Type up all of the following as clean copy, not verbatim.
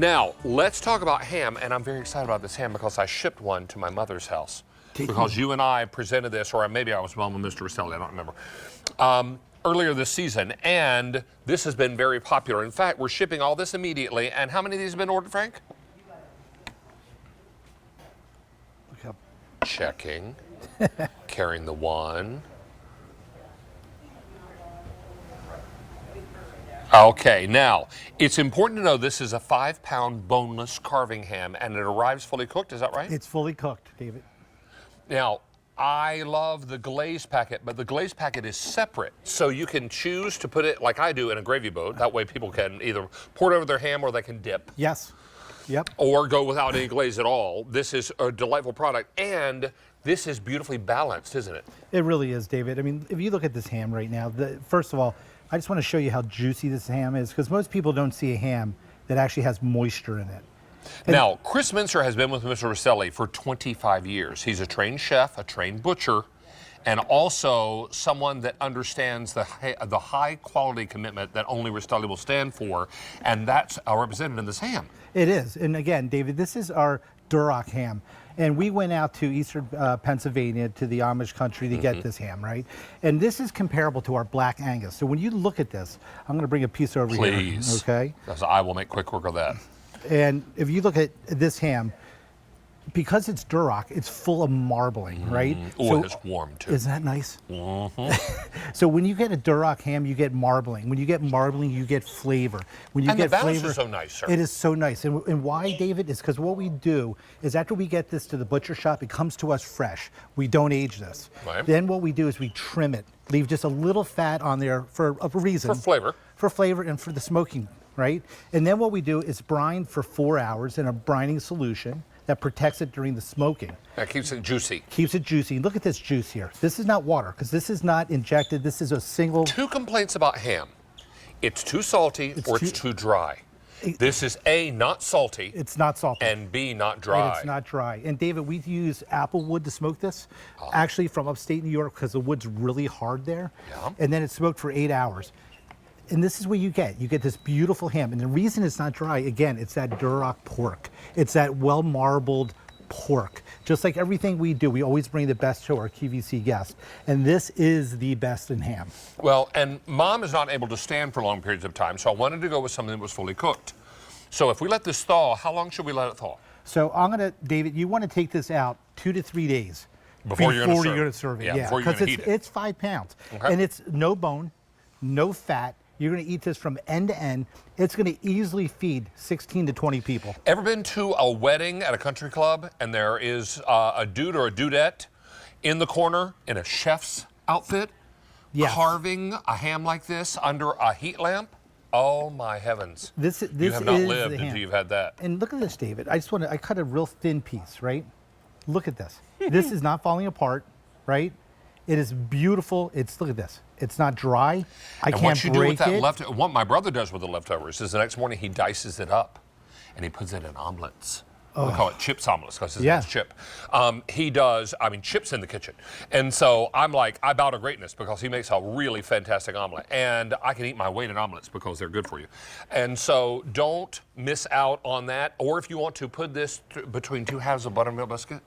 Now, let's talk about ham, and I'm very excited about this ham because I shipped one to my mother's house. Because you and I presented this, or maybe I was with Mr. Rastelli, I don't remember, earlier this season, and this has been very popular. In fact, we're shipping all this immediately, and how many of these have been ordered, Frank? Look up. Checking, carrying the one. Okay, now, it's important to know this is a 5-pound boneless carving ham, and it arrives fully cooked, is that right? It's fully cooked, David. Now, I love the Glaze packet, but the Glaze packet is separate, so you can choose to put it, like I do, in a gravy boat. That way people can either pour it over their ham or they can dip. Yes. Yep. Or go without any glaze at all. This is a delightful product, and this is beautifully balanced, isn't it? It really is, David. I mean, if you look at this ham right now, first of all, I just want to show you how juicy this ham is, because most people don't see a ham that actually has moisture in it. And now, Chris Mincer has been with Mr. Rastelli for 25 years. He's a trained chef, a trained butcher, and also someone that understands the high quality commitment that only Rastelli will stand for, and that's represented in this ham. It is. And again, David, this is our Duroc ham. And we went out to eastern Pennsylvania, to the Amish country to get this ham, right? And this is comparable to our Black Angus. So when you look at this, I'm going to bring a piece over here. Please. Okay? Because I will make quick work of that. And if you look at this ham, because it's Duroc, it's full of marbling, right? Oh, so, it's warm too. Isn't that nice? So when you get a Duroc ham, you get marbling. When you get marbling, you get flavor. When you and get the balance flavor, is so nice, sir. It is so nice. And why, David, is because what we do is after we get this to the butcher shop, it comes to us fresh. We don't age this. Right. Then what we do is we trim it, leave just a little fat on there for a reason. For flavor. For flavor and for the smoking, right? And then what we do is brine for 4 hours in a brining solution that protects it during the smoking. That keeps it juicy. Keeps it juicy. Look at this juice here. This is not water, because this is not injected. This is a single... 2 complaints about ham. It's too salty or it's too dry. This is A, not salty. It's not salty. And B, not dry. And it's not dry. And David, we use apple wood to smoke this, actually from upstate New York, because the wood's really hard there. Yeah. And then it's smoked for 8 hours. And this is what you get. You get this beautiful ham. And the reason it's not dry, again, it's that Duroc pork. It's that well-marbled pork. Just like everything we do, we always bring the best to our QVC guests. And this is the best in ham. Well, and Mom is not able to stand for long periods of time, so I wanted to go with something that was fully cooked. So if we let this thaw, how long should we let it thaw? So I'm going to, David, you want to take this out 2 to 3 days. Before you're going to serve it. Yeah, before you're going to heat it. It's 5 pounds. Okay. And it's no bone, no fat. You're going to eat this from end to end. It's going to easily feed 16 to 20 people. Ever been to a wedding at a country club and there is a dude or a dudette in the corner in a chef's outfit carving a ham like this under a heat lamp? Oh my heavens. This you have not lived the ham. until you've had that. And look at this, David. I cut a real thin piece, right? Look at this. This is not falling apart, right? It is beautiful. Look at this. It's not dry. I can't break it. And what you do with that what my brother does with the leftovers is the next morning he dices it up and he puts it in omelets. We call it chips omelets because his name's Chip. He does, chips in the kitchen. And so I'm like, I bow to greatness because he makes a really fantastic omelet. And I can eat my weight in omelets because they're good for you. And so don't miss out on that. Or if you want to put this between 2 halves of buttermilk biscuit,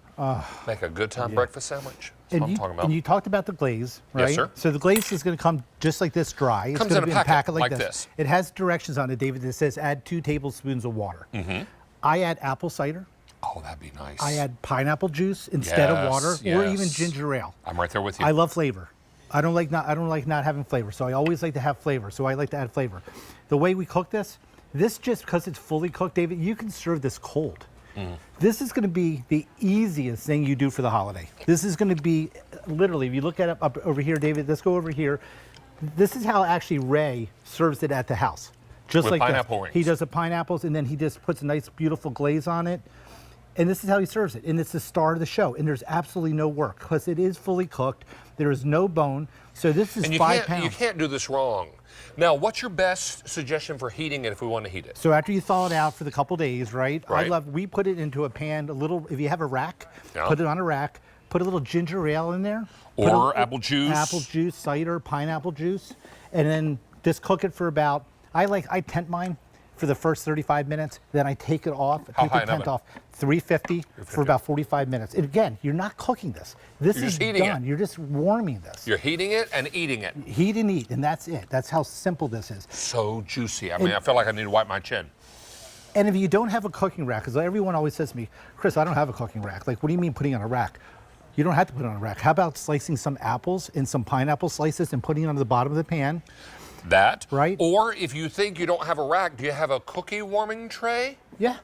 make a good time breakfast sandwich. That's what I'm talking about. And you talked about the glaze, right? Yes, sir. So the glaze is going to come just like this dry. It's Comes going in to a be packet like like this. this. It has directions on it, David, that says add 2 tablespoons of water. I add apple cider. Oh, that'd be nice. I add pineapple juice instead of water, or even ginger ale. I'm right there with you. I love flavor. I don't like not having flavor, so I always like to have flavor. So I like to add flavor. The way we cook this just because it's fully cooked, David, you can serve this cold. This is going to be the easiest thing you do for the holiday. This is going to be literally, if you look at it up over here, David, let's go over here. This is how actually Ray serves it at the house. Just with like pineapple rings. He does the pineapples and then he just puts a nice beautiful glaze on it. And this is how he serves it. And it's the star of the show. And there's absolutely no work because it is fully cooked. There is no bone. So this is 5 pounds. You can't do this wrong. Now, what's your best suggestion for heating it if we want to heat it? So after you thaw it out for the couple days, right? We put it into a pan, if you have a rack, put it on a rack, put a little ginger ale in there. Or apple juice. Apple juice, cider, pineapple juice. And then just cook it for about, I tent mine for the first 35 minutes. Then I take it off, How take high the an tent oven? off, 350 for about 45 minutes. And again, you're not cooking this. This You're is just heating done. it. You're just warming this. You're heating it and eating it. Heat and eat, and that's it. That's how simple this is. So juicy. I mean, I feel like I need to wipe my chin. And if you don't have a cooking rack, because everyone always says to me, Chris, I don't have a cooking rack. Like, what do you mean putting it on a rack? You don't have to put it on a rack. How about slicing some apples and some pineapple slices and putting it on the bottom of the pan? That. Right. Or if you think you don't have a rack, do you have a cookie warming tray? Yeah.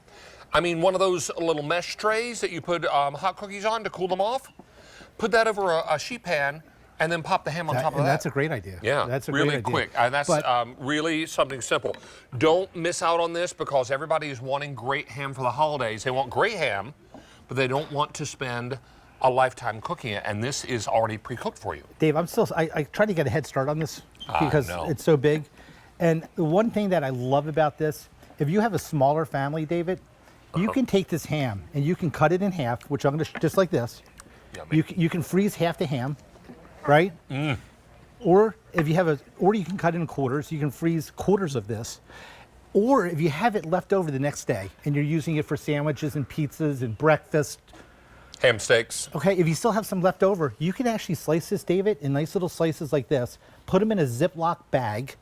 I mean, one of those little mesh trays that you put hot cookies on to cool them off. Put that over a sheet pan and then pop the ham on top of that. That's a great idea. Yeah, that's a really great idea. quick. And that's really something simple. Don't miss out on this because everybody is wanting great ham for the holidays. They want great ham, but they don't want to spend a lifetime cooking it. And this is already pre-cooked for you. Dave, I tried to get a head start on this because it's so big. And the one thing that I love about this, if you have a smaller family, David, you can take this ham and you can cut it in half, which I'm going to, just like this. You can freeze half the ham, right? Or if you have or you can cut it in quarters. You can freeze quarters of this. Or if you have it left over the next day and you're using it for sandwiches and pizzas and breakfast. Ham steaks. Okay, if you still have some left over, you can actually slice this, David, in nice little slices like this, put them in a Ziploc bag,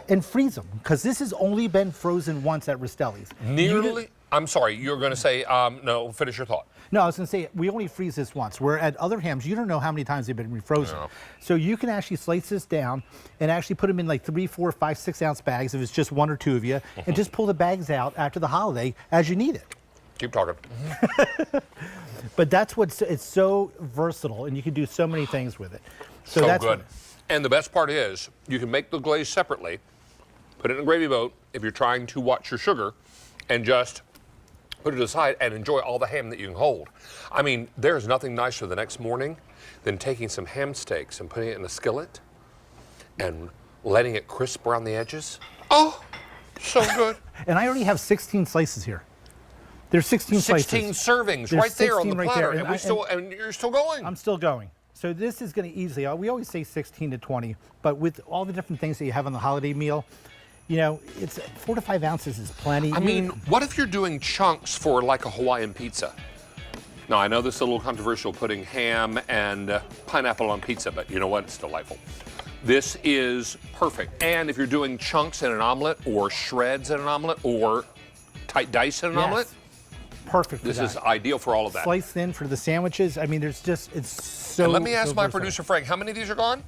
and freeze them. Because this has only been frozen once at Rastelli's. Nearly. I'm sorry, you're going to say, no, finish your thought. No, I was going to say, we only freeze this once, where at other hams, you don't know how many times they've been refrozen. No. So you can actually slice this down and actually put them in like 3, 4, 5, 6 ounce bags if it's just 1 or 2 of you, and just pull the bags out after the holiday as you need it. Keep talking. But that's it's so versatile, and you can do so many things with it. So that's good. And the best part is, you can make the glaze separately, put it in a gravy boat if you're trying to watch your sugar, and just put it aside and enjoy all the ham that you can hold. I mean, there's nothing nicer the next morning than taking some ham steaks and putting it in a skillet and letting it crisp around the edges. Oh, so good. And I already have 16 slices here. There's 16 slices. 16 servings There's right there on the 16 right platter, there. and you're still going. I'm still going. So this is going to easily, we always say 16 to 20, but with all the different things that you have on the holiday meal, you know, it's 4 to 5 ounces is plenty. I mean, what if you're doing chunks for like a Hawaiian pizza? Now, I know this is a little controversial, putting ham and pineapple on pizza, but you know what? It's delightful. This is perfect. And if you're doing chunks in an omelet, or shreds in an omelet, or tight dice in an omelet, perfect for this that. is ideal for all of that. Sliced thin for the sandwiches. I mean, it's so. And let me ask so my versatile. producer, Frank, how many of these are gone?